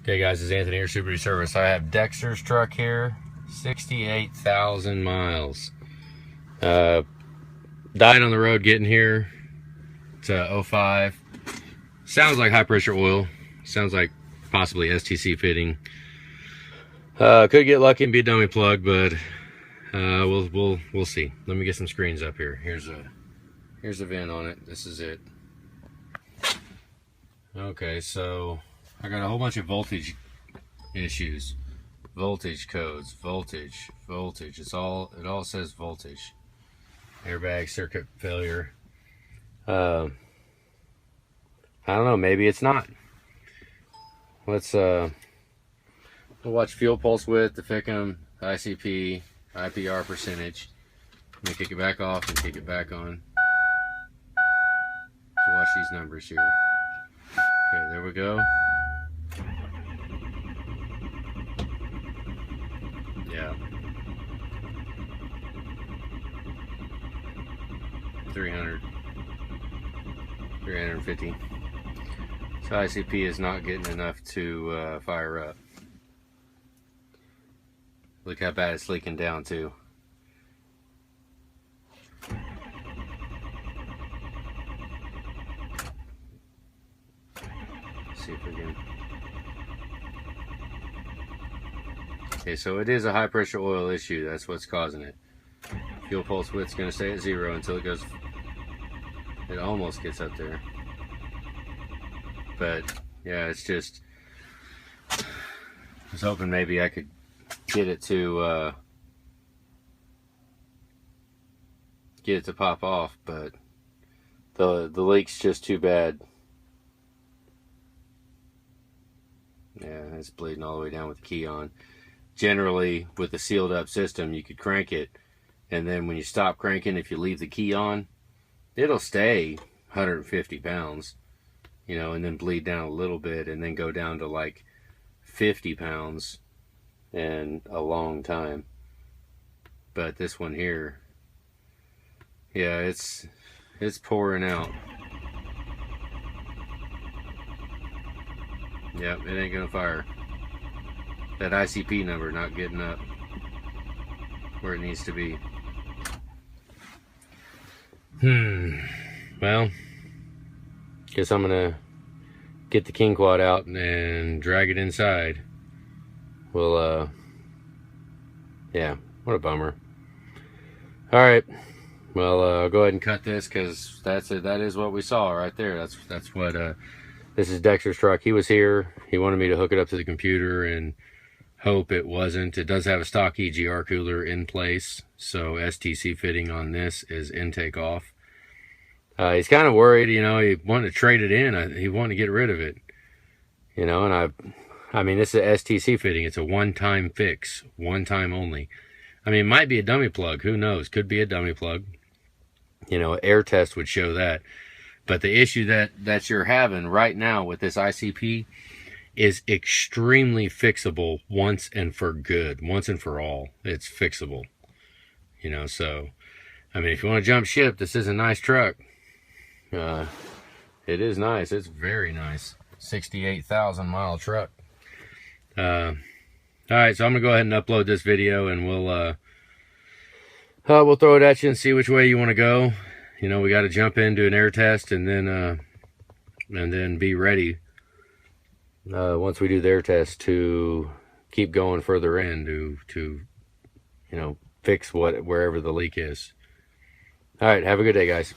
Okay guys, this is Anthony here, Super Service. I have Dexter's truck here, 68,000 miles. Died on the road getting here. It's a 05. Sounds like high pressure oil. Sounds like possibly STC fitting. Could get lucky and be a dummy plug, but we'll see. Let me get some screens up here. Here's a VIN on it. This is it. Okay, so I got a whole bunch of voltage issues, voltage codes, voltage. It all says voltage. Airbag circuit failure. I don't know. Maybe it's not. Let's we'll watch fuel pulse width, the FICM, ICP, IPR percentage. Let me kick it back off and kick it back on. So watch these numbers here. Okay, there we go. Yeah. 350. So ICP is not getting enough to fire up. Look how bad it's leaking down too. See if we can. Okay, so it is a high pressure oil issue. That's what's causing it. Fuel pulse width's going to stay at 0 until it goes. It almost gets up there. But yeah, it's just. I was hoping maybe I could get it to pop off, but the leak's just too bad. Yeah, it's bleeding all the way down with the key on. Generally, with a sealed up system, you could crank it, and then when you stop cranking, if you leave the key on, it'll stay 150 pounds, you know, and then bleed down a little bit, and then go down to like 50 pounds in a long time. But this one here, yeah, it's pouring out. Yep, it ain't gonna fire. That ICP number not getting up where it needs to be. Well, guess I'm gonna get the king quad out and drag it inside. Well, yeah, what a bummer. All right, well, I'll go ahead and cut this because that is what we saw right there. That's what this is Dexter's truck. He was here. He wanted me to hook it up to the computer and hope it wasn't. It does have a stock EGR cooler in place, so STC fitting on this is intake off. He's kind of worried, you know. He wanted to trade it in. He wanted to get rid of it, you know. And I mean, this is a STC fitting. It's a one-time fix, one time only. I mean, it might be a dummy plug. Who knows? Could be a dummy plug. You know, air test would show that. But the issue that you're having right now with this ICP is extremely fixable once and for good. Once and for all, it's fixable. You know, so, I mean, if you want to jump ship, this is a nice truck. It is nice. It's very nice. 68,000 mile truck. All right, so I'm going to go ahead and upload this video, and we'll throw it at you and see which way you want to go. You know, we got to jump in, do an air test, and then be ready once we do the air test to keep going further in to you know, fix wherever the leak is. All right, have a good day, guys.